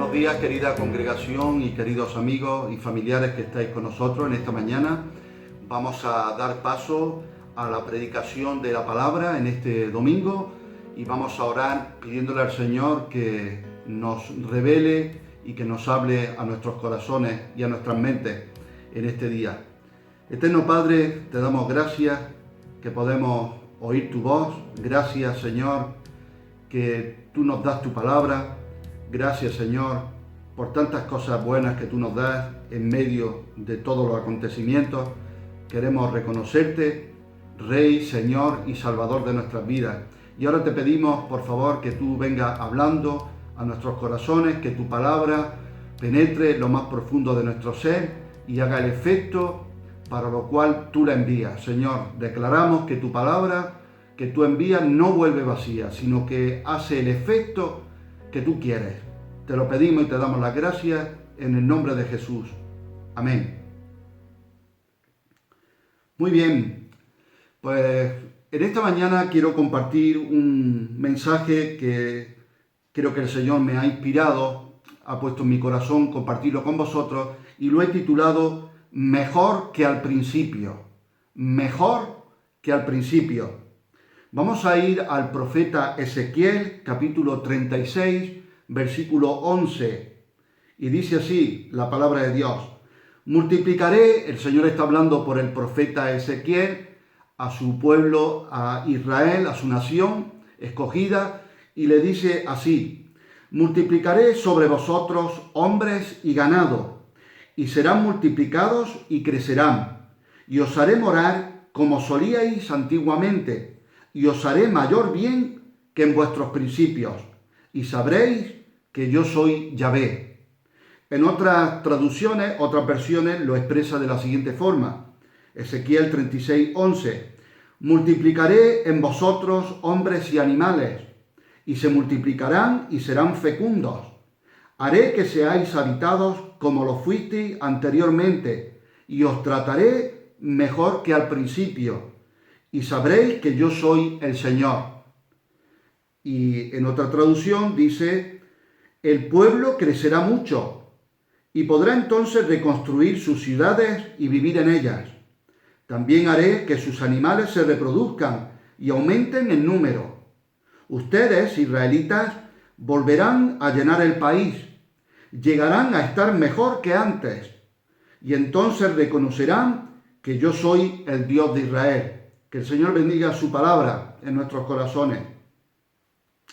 Buenos días, querida congregación y queridos amigos y familiares que estáis con nosotros en esta mañana. Vamos a dar paso a la predicación de la palabra en este domingo y vamos a orar pidiéndole al Señor que nos revele y que nos hable a nuestros corazones y a nuestras mentes en este día. Eterno Padre, te damos gracias que podemos oír tu voz. Gracias, Señor, que tú nos das tu palabra. Gracias, Señor, por tantas cosas buenas que tú nos das en medio de todos los acontecimientos. Queremos reconocerte, Rey, Señor y Salvador de nuestras vidas. Y ahora te pedimos, por favor, que tú vengas hablando a nuestros corazones, que tu palabra penetre lo más profundo de nuestro ser y haga el efecto para lo cual tú la envías. Señor, declaramos que tu palabra que tú envías no vuelve vacía, sino que hace el efecto que tú quieres. Te lo pedimos y te damos las gracias en el nombre de Jesús. Amén. Muy bien, pues en esta mañana quiero compartir un mensaje que creo que el Señor me ha inspirado, ha puesto en mi corazón compartirlo con vosotros y lo he titulado Mejor que al principio. Mejor que al principio. Vamos a ir al profeta Ezequiel, capítulo 36, versículo 11. Y dice así la palabra de Dios. Multiplicaré, el Señor está hablando por el profeta Ezequiel, a su pueblo, a Israel, a su nación escogida, y le dice así. Multiplicaré sobre vosotros hombres y ganado, y serán multiplicados y crecerán, y os haré morar como solíais antiguamente, y os haré mayor bien que en vuestros principios, y sabréis que yo soy Yahvé. En otras traducciones, otras versiones lo expresa de la siguiente forma. Ezequiel 36, 11. Multiplicaré en vosotros hombres y animales, y se multiplicarán y serán fecundos. Haré que seáis habitados como lo fuisteis anteriormente, y os trataré mejor que al principio, y sabréis que yo soy el Señor. Y en otra traducción dice, el pueblo crecerá mucho y podrá entonces reconstruir sus ciudades y vivir en ellas. También haré que sus animales se reproduzcan y aumenten en número. Ustedes, israelitas, volverán a llenar el país, llegarán a estar mejor que antes, y entonces reconocerán que yo soy el Dios de Israel. Que el Señor bendiga su palabra en nuestros corazones.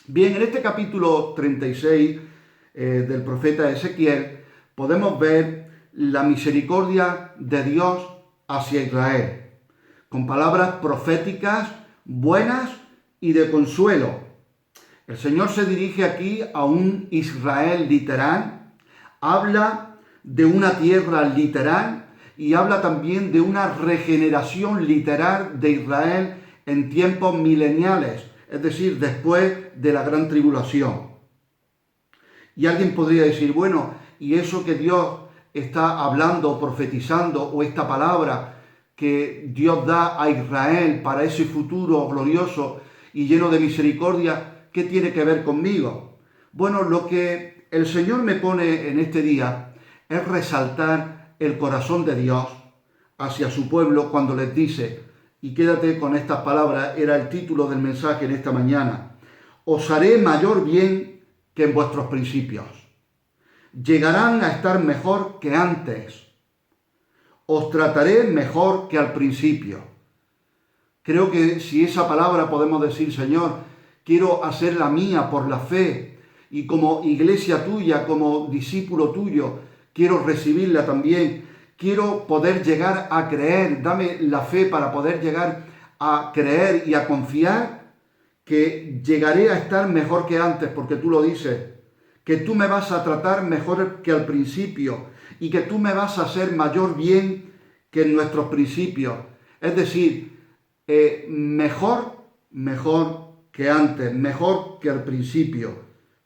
Bien, en este capítulo 36 del profeta Ezequiel podemos ver la misericordia de Dios hacia Israel, con palabras proféticas buenas y de consuelo. El Señor se dirige aquí a un Israel literal, habla de una tierra literal, y habla también de una regeneración literal de Israel en tiempos mileniales, es decir, después de la gran tribulación. Y alguien podría decir, bueno, ¿y eso que Dios está hablando, profetizando, o esta palabra que Dios da a Israel para ese futuro glorioso y lleno de misericordia, qué tiene que ver conmigo? Bueno, lo que el Señor me pone en este día es resaltar el corazón de Dios hacia su pueblo cuando les dice, y quédate con estas palabras, era el título del mensaje en esta mañana, os haré mayor bien que en vuestros principios. Llegarán a estar mejor que antes. Os trataré mejor que al principio. Creo que si esa palabra podemos decir, Señor, quiero hacerla mía por la fe, y como iglesia tuya, como discípulo tuyo, quiero recibirla también. Quiero poder llegar a creer. Dame la fe para poder llegar a creer y a confiar que llegaré a estar mejor que antes, porque tú lo dices, que tú me vas a tratar mejor que al principio y que tú me vas a hacer mayor bien que en nuestros principios. Es decir, mejor que antes, mejor que al principio,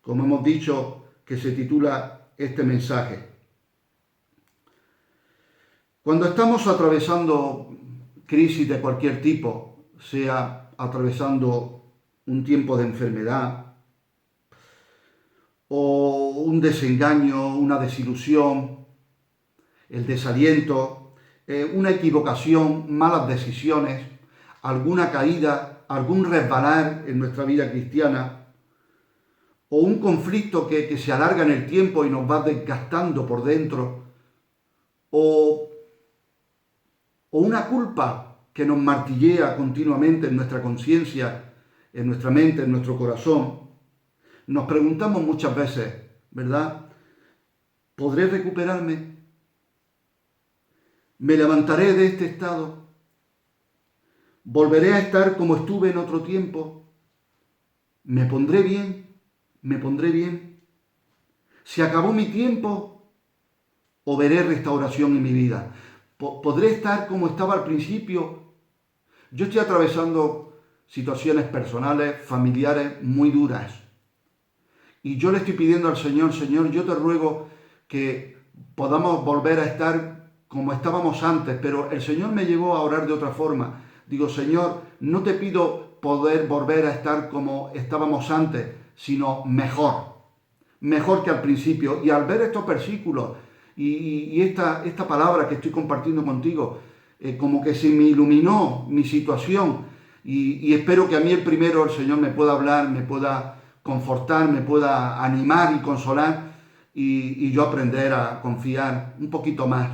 como hemos dicho que se titula este mensaje. Cuando estamos atravesando crisis de cualquier tipo, sea atravesando un tiempo de enfermedad, o un desengaño, una desilusión, el desaliento, una equivocación, malas decisiones, alguna caída, algún resbalar en nuestra vida cristiana, o un conflicto que se alarga en el tiempo y nos va desgastando por dentro, o una culpa que nos martillea continuamente en nuestra conciencia, en nuestra mente, en nuestro corazón, nos preguntamos muchas veces, ¿verdad? ¿Podré recuperarme? ¿Me levantaré de este estado? ¿Volveré a estar como estuve en otro tiempo? ¿Me pondré bien? ¿Me pondré bien? ¿Se acabó mi tiempo o veré restauración en mi vida? ¿Podré estar como estaba al principio? Yo estoy atravesando situaciones personales, familiares muy duras. Y yo le estoy pidiendo al Señor, Señor, yo te ruego que podamos volver a estar como estábamos antes, pero el Señor me llevó a orar de otra forma. Digo, Señor, no te pido poder volver a estar como estábamos antes, sino mejor que al principio. Y al ver estos versículos y esta palabra que estoy compartiendo contigo, como que se me iluminó mi situación y espero que a mí el primero el Señor me pueda hablar, me pueda confortar, me pueda animar y consolar y yo aprender a confiar un poquito más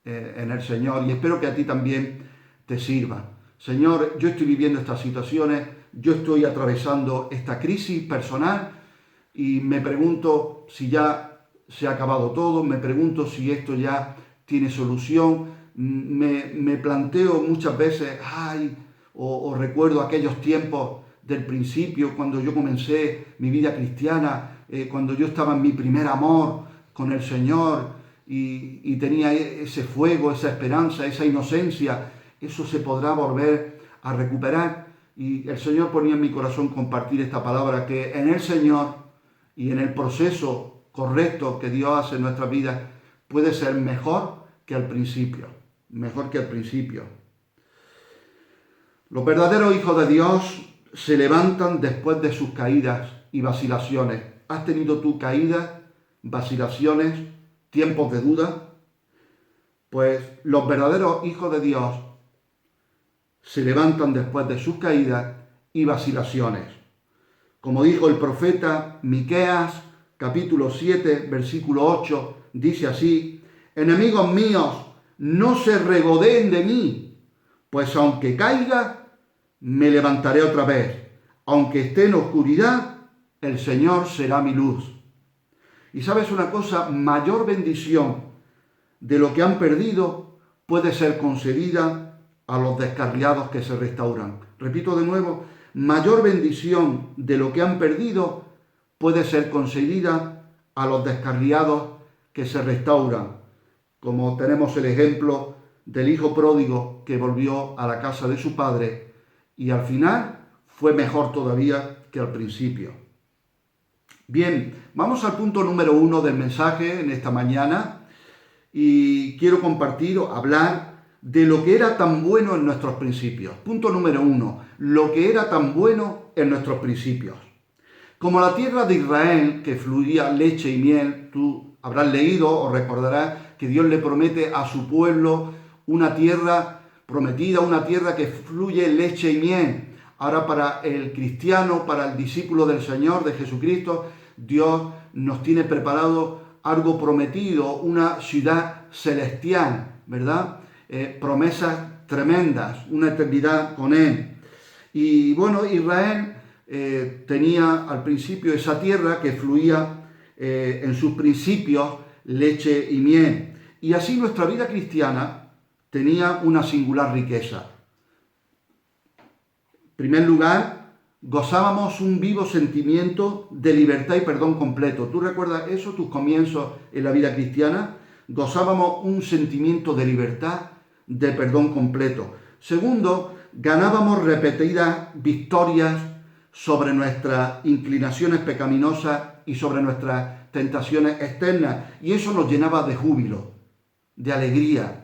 en el Señor y espero que a ti también te sirva. Señor, yo estoy viviendo estas situaciones, yo estoy atravesando esta crisis personal y me pregunto si ya se ha acabado todo, me pregunto si esto ya tiene solución, me planteo muchas veces, o recuerdo aquellos tiempos del principio, cuando yo comencé mi vida cristiana, cuando yo estaba en mi primer amor con el Señor y tenía ese fuego, esa esperanza, esa inocencia, eso se podrá volver a recuperar. Y el Señor ponía en mi corazón compartir esta palabra, que en el Señor y en el proceso correcto que Dios hace en nuestras vidas puede ser mejor que al principio, mejor que al principio. Los verdaderos hijos de Dios se levantan después de sus caídas y vacilaciones. ¿Has tenido tú caídas, vacilaciones, tiempos de duda? Pues los verdaderos hijos de Dios se levantan después de sus caídas y vacilaciones. Como dijo el profeta Miqueas, capítulo 7, versículo 8, dice así: enemigos míos, no se regodeen de mí, pues aunque caiga, me levantaré otra vez. Aunque esté en oscuridad, el Señor será mi luz. Y sabes una cosa, mayor bendición de lo que han perdido puede ser concedida a los descarriados que se restauran. Repito de nuevo, mayor bendición de lo que han perdido puede ser concedida a los descarriados que se restauran. Como tenemos el ejemplo del hijo pródigo que volvió a la casa de su padre y al final fue mejor todavía que al principio. Bien, vamos al punto número 1 del mensaje en esta mañana y quiero compartir o hablar de lo que era tan bueno en nuestros principios. Punto número 1, lo que era tan bueno en nuestros principios. Como la tierra de Israel, que fluía leche y miel, tú habrás leído o recordarás que Dios le promete a su pueblo una tierra prometida, una tierra que fluye leche y miel. Ahora para el cristiano, para el discípulo del Señor, de Jesucristo, Dios nos tiene preparado algo prometido, una ciudad celestial, ¿verdad? Promesas tremendas, una eternidad con Él. Y bueno, Israel tenía al principio esa tierra que fluía en sus principios leche y miel. Y así nuestra vida cristiana tenía una singular riqueza. En primer lugar, gozábamos un vivo sentimiento de libertad y perdón completo. ¿Tú recuerdas eso, tus comienzos en la vida cristiana? Gozábamos un sentimiento de libertad, de perdón completo. Segundo, ganábamos repetidas victorias sobre nuestras inclinaciones pecaminosas y sobre nuestras tentaciones externas. Y eso nos llenaba de júbilo, de alegría.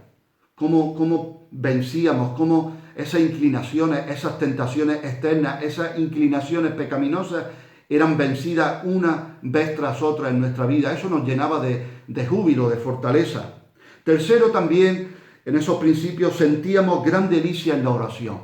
Cómo vencíamos, cómo esas inclinaciones, esas tentaciones externas, esas inclinaciones pecaminosas eran vencidas una vez tras otra en nuestra vida. Eso nos llenaba de júbilo, de fortaleza. Tercero, también en esos principios sentíamos gran delicia en la oración.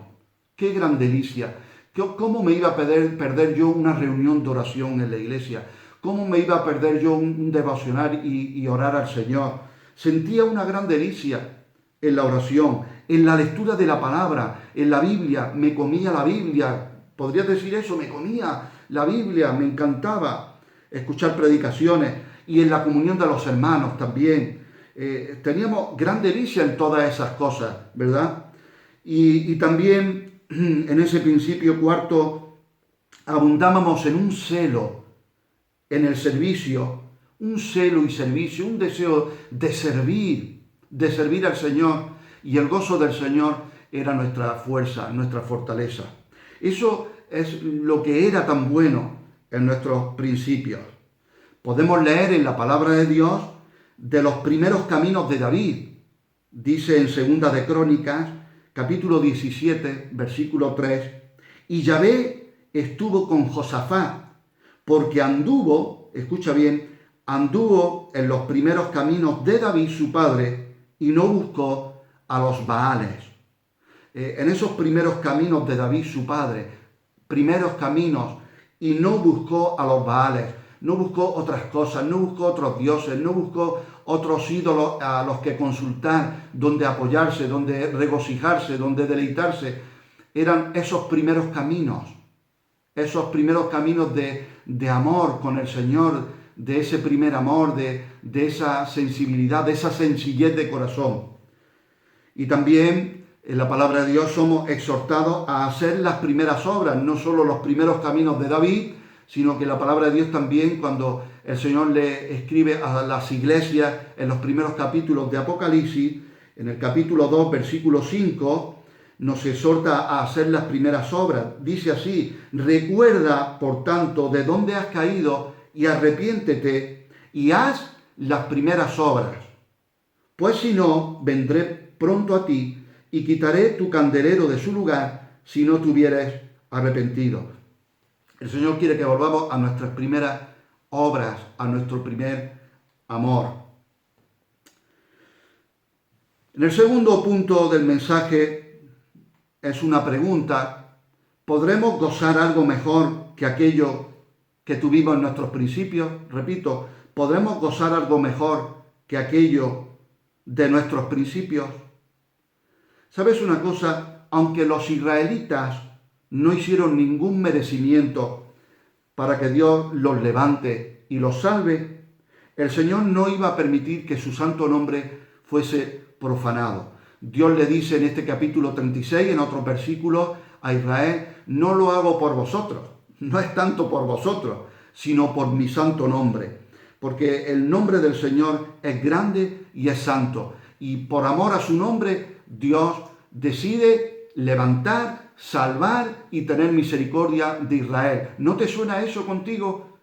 ¡Qué gran delicia! ¿Cómo me iba a perder yo una reunión de oración en la iglesia? ¿Cómo me iba a perder yo un devocional y orar al Señor? Sentía una gran delicia en la oración, en la lectura de la palabra, en la Biblia. Me comía la Biblia. ¿Podrías decir eso? Me comía la Biblia, me encantaba escuchar predicaciones, y en la comunión de los hermanos también. Teníamos gran delicia en todas esas cosas, ¿verdad? Y también en ese principio cuarto, abundábamos en un celo en el servicio, un celo y servicio, un deseo de servir al Señor, y el gozo del Señor era nuestra fuerza, nuestra fortaleza. Eso es lo que era tan bueno en nuestros principios. Podemos leer en la palabra de Dios de los primeros caminos de David. Dice en Segunda de Crónicas, capítulo 17, versículo 3, y Yahvé estuvo con Josafat, porque anduvo, escucha bien, anduvo en los primeros caminos de David su padre, y no buscó a los Baales. En esos primeros caminos de David su padre, primeros caminos, y no buscó a los Baales, no buscó otras cosas, no buscó otros dioses, no buscó otros ídolos a los que consultar, donde apoyarse, donde regocijarse, donde deleitarse. Eran esos primeros caminos de amor con el Señor, de ese primer amor, de esa sensibilidad, de esa sencillez de corazón. Y también en la palabra de Dios somos exhortados a hacer las primeras obras, no solo los primeros caminos de David, sino que la palabra de Dios también, cuando el Señor le escribe a las iglesias en los primeros capítulos de Apocalipsis, en el capítulo 2, versículo 5, nos exhorta a hacer las primeras obras. Dice así: recuerda, por tanto, de dónde has caído y arrepiéntete y haz las primeras obras. Pues si no, vendré pronto a ti y quitaré tu candelero de su lugar si no te hubieres arrepentido. El Señor quiere que volvamos a nuestras primeras obras, a nuestro primer amor. En el segundo punto del mensaje es una pregunta: ¿podremos gozar algo mejor que aquello que tuvimos en nuestros principios? Repito, ¿podremos gozar algo mejor que aquello de nuestros principios? ¿Sabes una cosa? Aunque los israelitas no hicieron ningún merecimiento para que Dios los levante y los salve, el Señor no iba a permitir que su santo nombre fuese profanado. Dios le dice en este capítulo 36, en otros versículos, a Israel: no lo hago por vosotros, no es tanto por vosotros, sino por mi santo nombre, porque el nombre del Señor es grande y es santo, y por amor a su nombre Dios decide levantar, salvar y tener misericordia de Israel. ¿No te suena eso contigo?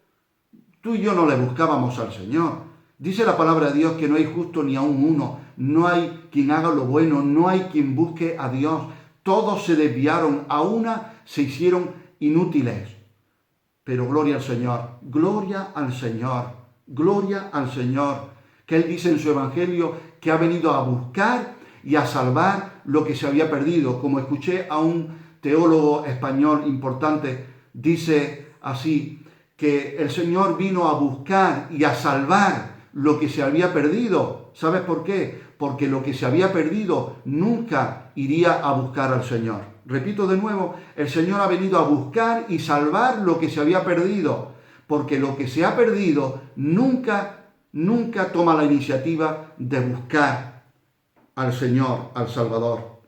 Tú y yo no le buscábamos al Señor. Dice la palabra de Dios que no hay justo ni aun uno, no hay quien haga lo bueno, no hay quien busque a Dios. Todos se desviaron, a una se hicieron inútiles. Pero gloria al Señor, gloria al Señor, gloria al Señor, que Él dice en su Evangelio que ha venido a buscar y a salvar lo que se había perdido. Como escuché a un teólogo español importante, dice así, que el Señor vino a buscar y a salvar lo que se había perdido. ¿Sabes por qué? Porque lo que se había perdido nunca iría a buscar al Señor. Repito de nuevo, el Señor ha venido a buscar y salvar lo que se había perdido, porque lo que se ha perdido nunca toma la iniciativa de buscar al Señor, al Salvador.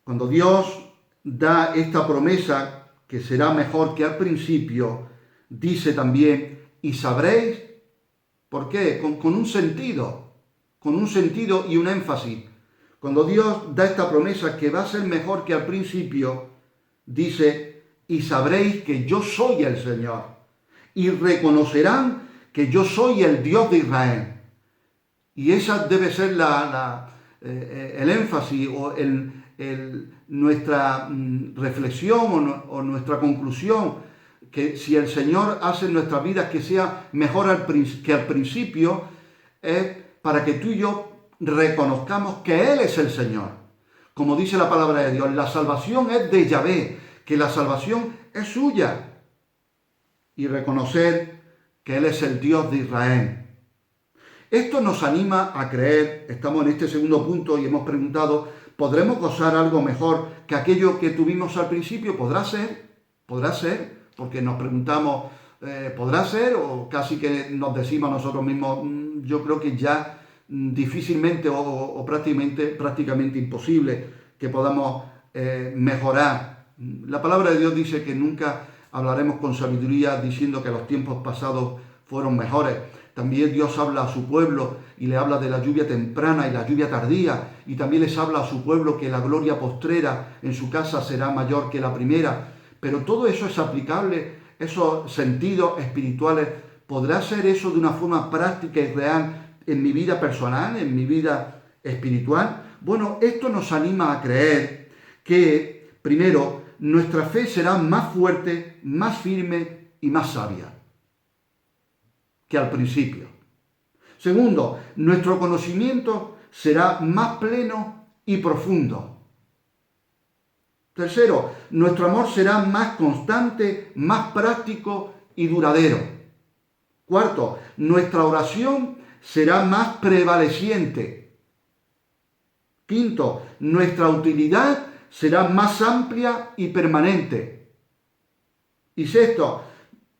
Cuando Dios da esta promesa, que será mejor que al principio, dice también: y sabréis. ¿Por qué? Con un sentido y un énfasis. Cuando Dios da esta promesa que va a ser mejor que al principio, dice: y sabréis que yo soy el Señor, y reconocerán que yo soy el Dios de Israel. Y esa debe ser el énfasis o nuestra reflexión o nuestra conclusión, que si el Señor hace en nuestras vidas que sea mejor que al principio, es para que tú y yo reconozcamos que Él es el Señor. Como dice la palabra de Dios, la salvación es de Yahvé, que la salvación es suya. Y reconocer que Él es el Dios de Israel. Esto nos anima a creer, estamos en este segundo punto y hemos preguntado, ¿podremos gozar algo mejor que aquello que tuvimos al principio? ¿Podrá ser? ¿Podrá ser? Porque nos preguntamos, ¿podrá ser? O casi que nos decimos a nosotros mismos, yo creo que ya difícilmente o prácticamente imposible que podamos mejorar. La palabra de Dios dice que nunca hablaremos con sabiduría diciendo que los tiempos pasados fueron mejores. También Dios habla a su pueblo y le habla de la lluvia temprana y la lluvia tardía. Y también les habla a su pueblo que la gloria postrera en su casa será mayor que la primera. Pero todo eso es aplicable, esos sentidos espirituales. ¿Podrá ser eso de una forma práctica y real en mi vida personal, en mi vida espiritual? Bueno, esto nos anima a creer que, primero, nuestra fe será más fuerte, más firme y más sabia que al principio. Segundo, nuestro conocimiento será más pleno y profundo. Tercero, nuestro amor será más constante, más práctico y duradero. Cuarto, nuestra oración será más prevaleciente. Quinto, nuestra utilidad será más amplia y permanente. Y sexto,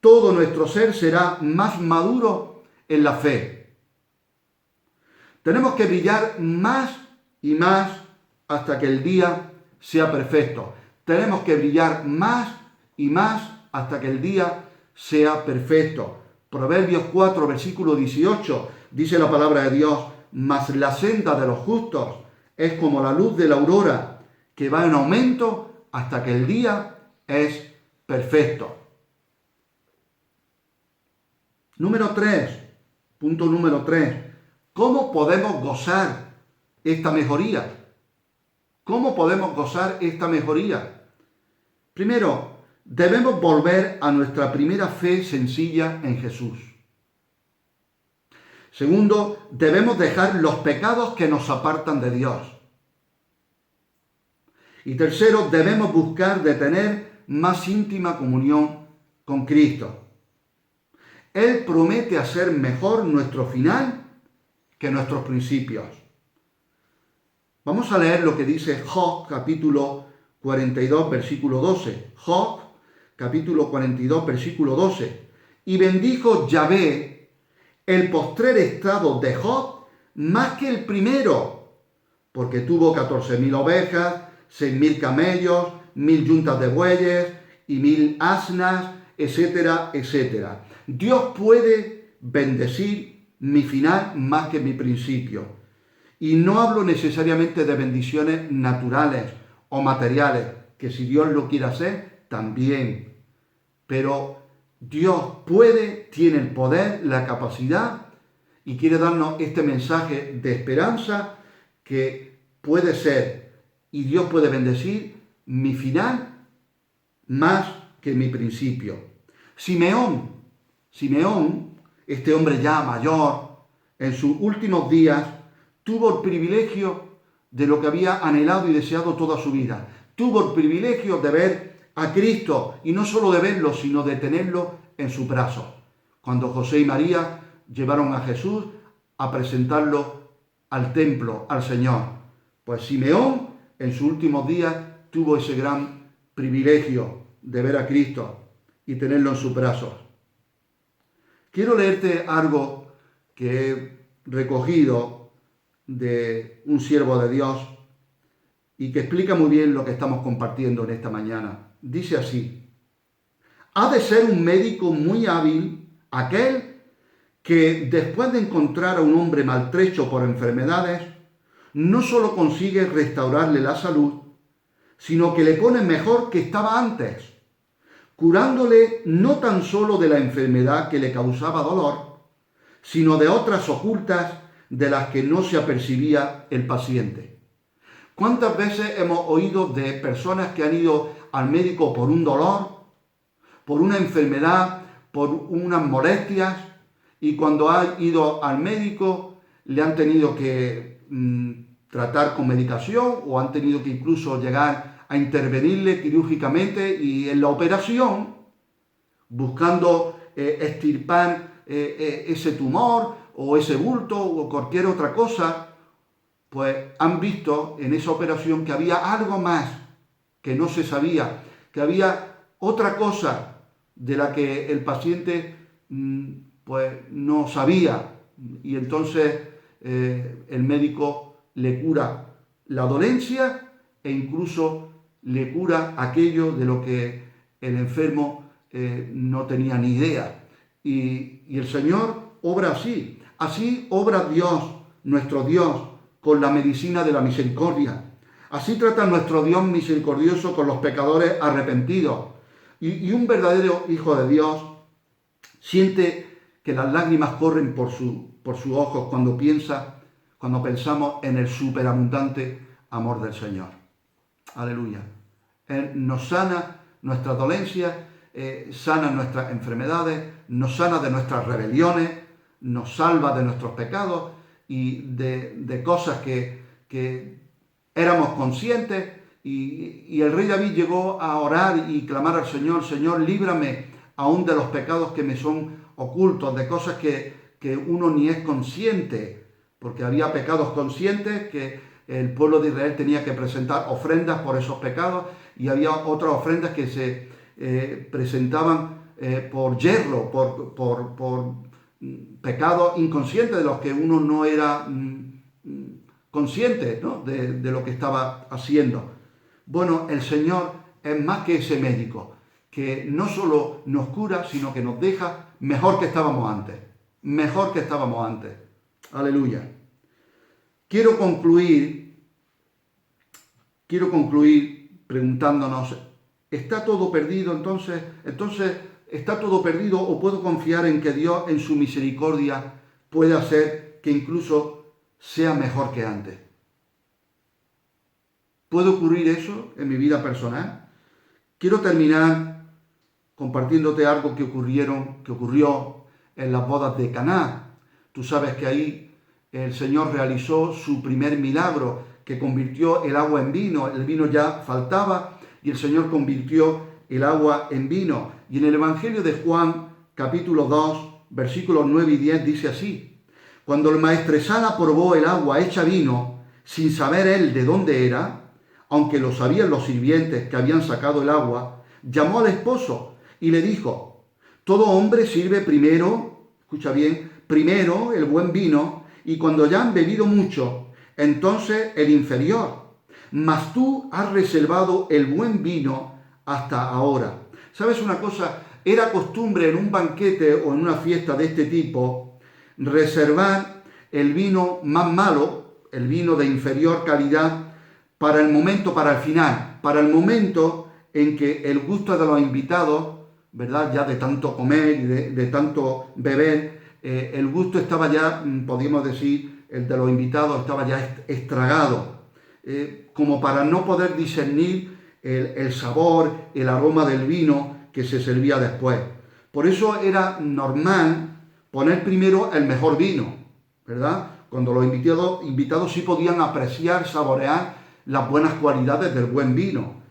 todo nuestro ser será más maduro en la fe. Tenemos que brillar más y más hasta que el día sea perfecto. Tenemos que brillar más y más hasta que el día sea perfecto. Proverbios 4, versículo 18, dice la palabra de Dios, mas la senda de los justos es como la luz de la aurora, que va en aumento hasta que el día es perfecto. Punto número 3. ¿Cómo podemos gozar esta mejoría? ¿Cómo podemos gozar esta mejoría? Primero, debemos volver a nuestra primera fe sencilla en Jesús. Segundo, debemos dejar los pecados que nos apartan de Dios. Y tercero, debemos buscar de tener más íntima comunión con Cristo. Él promete hacer mejor nuestro final que nuestros principios. Vamos a leer lo que dice Job, capítulo 42, versículo 12. Job, capítulo 42, versículo 12. Y bendijo Yahvé el postrer estado de Job más que el primero, porque tuvo 14.000 ovejas, 6.000 camellos, 1.000 yuntas de bueyes y 1.000 asnas, etcétera, etcétera. Dios puede bendecir mi final más que mi principio. Y no hablo necesariamente de bendiciones naturales o materiales, que si Dios lo quiere hacer, también. Pero Dios puede, tiene el poder, la capacidad y quiere darnos este mensaje de esperanza que puede ser y Dios puede bendecir mi final más que mi principio. Simeón, este hombre ya mayor, en sus últimos días, tuvo el privilegio de lo que había anhelado y deseado toda su vida. Tuvo el privilegio de ver a Cristo, y no solo de verlo, sino de tenerlo en sus brazos. Cuando José y María llevaron a Jesús a presentarlo al templo, al Señor. Pues Simeón, en sus últimos días, tuvo ese gran privilegio de ver a Cristo y tenerlo en sus brazos. Quiero leerte algo que he recogido de un siervo de Dios y que explica muy bien lo que estamos compartiendo en esta mañana. Dice así: ha de ser un médico muy hábil aquel que, después de encontrar a un hombre maltrecho por enfermedades, no solo consigue restaurarle la salud, sino que le pone mejor que estaba antes, curándole no tan solo de la enfermedad que le causaba dolor, sino de otras ocultas de las que no se apercibía el paciente. ¿Cuántas veces hemos oído de personas que han ido al médico por un dolor, por una enfermedad, por unas molestias, y cuando ha ido al médico le han tenido que tratar con medicación o han tenido que incluso llegar a intervenirle quirúrgicamente, y en la operación, buscando extirpar ese tumor o ese bulto o cualquier otra cosa, pues han visto en esa operación que había algo más que no se sabía, que había otra cosa de la que el paciente pues no sabía, y entonces el médico le cura la dolencia e incluso le cura aquello de lo que el enfermo no tenía ni idea. Y el Señor obra así. Así obra Dios, nuestro Dios, con la medicina de la misericordia. Así trata nuestro Dios misericordioso con los pecadores arrepentidos. Y un verdadero hijo de Dios siente que las lágrimas corren por sus ojos cuando pensamos en el superabundante amor del Señor. Aleluya. Él nos sana nuestras dolencias, sana nuestras enfermedades, nos sana de nuestras rebeliones, nos salva de nuestros pecados y de cosas que éramos conscientes. Y el rey David llegó a orar y clamar al Señor: Señor, líbrame aún de los pecados que me son ocultos, de cosas que uno ni es consciente, porque había pecados conscientes que el pueblo de Israel tenía que presentar ofrendas por esos pecados, y había otras ofrendas que se presentaban por yerro, por pecados inconscientes de los que uno no era consciente, ¿no?, de lo que estaba haciendo. Bueno, el Señor es más que ese médico, que no solo nos cura, sino que nos deja mejor que estábamos antes. Mejor que estábamos antes. Aleluya. Quiero concluir preguntándonos: ¿está todo perdido entonces? Entonces, ¿está todo perdido o puedo confiar en que Dios en su misericordia puede hacer que incluso sea mejor que antes? ¿Puede ocurrir eso en mi vida personal? Quiero terminar compartiéndote algo que ocurrió en las bodas de Caná. Tú sabes que ahí el Señor realizó su primer milagro, que convirtió el agua en vino. El vino ya faltaba y el Señor convirtió el agua en vino. Y en el Evangelio de Juan, capítulo 2, versículos 9 y 10, dice así: Cuando el maestresala probó el agua hecha vino, sin saber él de dónde era, aunque lo sabían los sirvientes que habían sacado el agua, llamó al esposo y le dijo: todo hombre sirve primero, escucha bien, primero el buen vino, y cuando ya han bebido mucho, entonces el inferior. Mas tú has reservado el buen vino hasta ahora. ¿Sabes una cosa? Era costumbre en un banquete o en una fiesta de este tipo reservar el vino más malo, el vino de inferior calidad, para el momento, para el final, para el momento en que el gusto de los invitados, ¿verdad?, ya de tanto comer y de tanto beber, el gusto estaba ya, podríamos decir, el de los invitados estaba ya estragado, como para no poder discernir el sabor, el aroma del vino que se servía después. Por eso era normal poner primero el mejor vino, ¿verdad? Cuando los invitados sí podían apreciar, saborear las buenas cualidades del buen vino.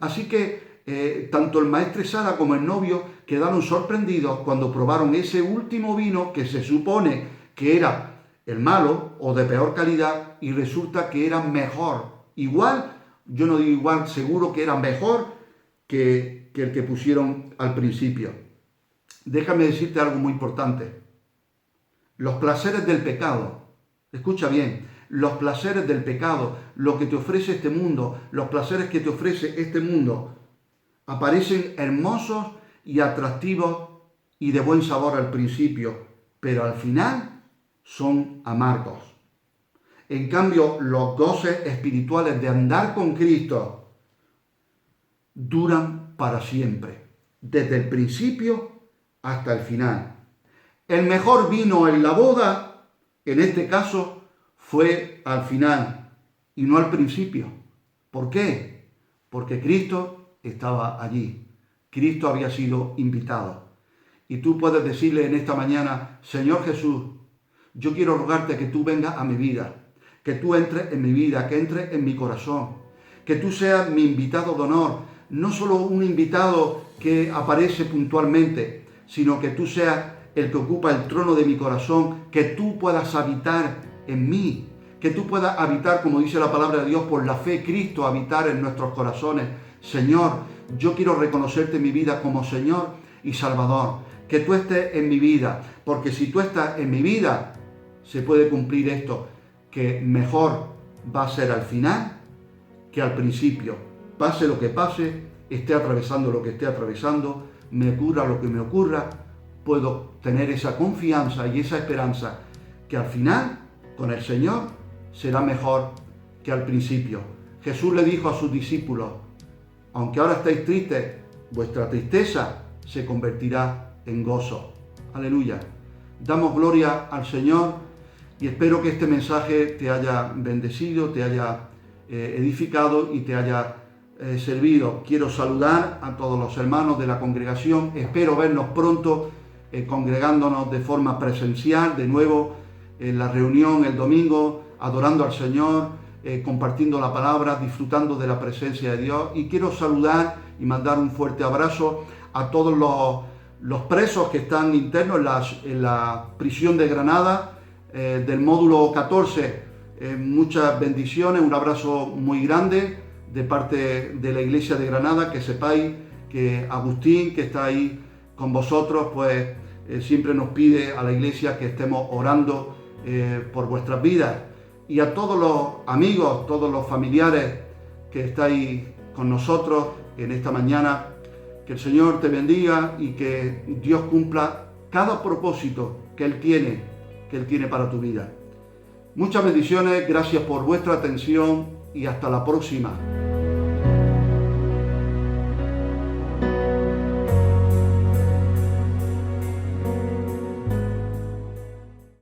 Así que tanto el maestresala como el novio quedaron sorprendidos cuando probaron ese último vino que se supone que era el malo o de peor calidad, y resulta que era mejor. Igual, yo no digo igual, seguro que era mejor que el que pusieron al principio. Déjame decirte algo muy importante. Los placeres del pecado, escucha bien, los placeres del pecado, lo que te ofrece este mundo, los placeres que te ofrece este mundo, aparecen hermosos y atractivos y de buen sabor al principio, pero al final son amargos. En cambio, los goces espirituales de andar con Cristo duran para siempre, desde el principio hasta el final. El mejor vino en la boda, en este caso, fue al final y no al principio. ¿Por qué? Porque Cristo estaba allí. Cristo había sido invitado. Y tú puedes decirle en esta mañana: Señor Jesús, yo quiero rogarte que tú vengas a mi vida, que tú entres en mi vida, que entres en mi corazón, que tú seas mi invitado de honor, no solo un invitado que aparece puntualmente, sino que tú seas el que ocupa el trono de mi corazón, que tú puedas habitar en mí, que tú puedas habitar, como dice la palabra de Dios, por la fe, Cristo habitar en nuestros corazones. Señor, yo quiero reconocerte en mi vida como Señor y Salvador, que tú estés en mi vida, porque si tú estás en mi vida, se puede cumplir esto, que mejor va a ser al final que al principio. Pase lo que pase, esté atravesando lo que esté atravesando, me ocurra lo que me ocurra, puedo tener esa confianza y esa esperanza que al final, con el Señor, será mejor que al principio. Jesús le dijo a sus discípulos: aunque ahora estáis tristes, vuestra tristeza se convertirá en gozo. Aleluya. Damos gloria al Señor y espero que este mensaje te haya bendecido, te haya edificado y te haya servido. Quiero saludar a todos los hermanos de la congregación. Espero vernos pronto congregándonos de forma presencial, de nuevo en la reunión el domingo, adorando al Señor, compartiendo la palabra, disfrutando de la presencia de Dios. Y quiero saludar y mandar un fuerte abrazo a todos los presos que están internos en la prisión de Granada, del módulo 14. Muchas bendiciones, un abrazo muy grande de parte de la Iglesia de Granada. Que sepáis que Agustín, que está ahí con vosotros, pues siempre nos pide a la Iglesia que estemos orando por vuestras vidas. Y a todos los amigos, todos los familiares que estáis con nosotros en esta mañana, que el Señor te bendiga y que Dios cumpla cada propósito que Él tiene para tu vida. Muchas bendiciones, gracias por vuestra atención y hasta la próxima.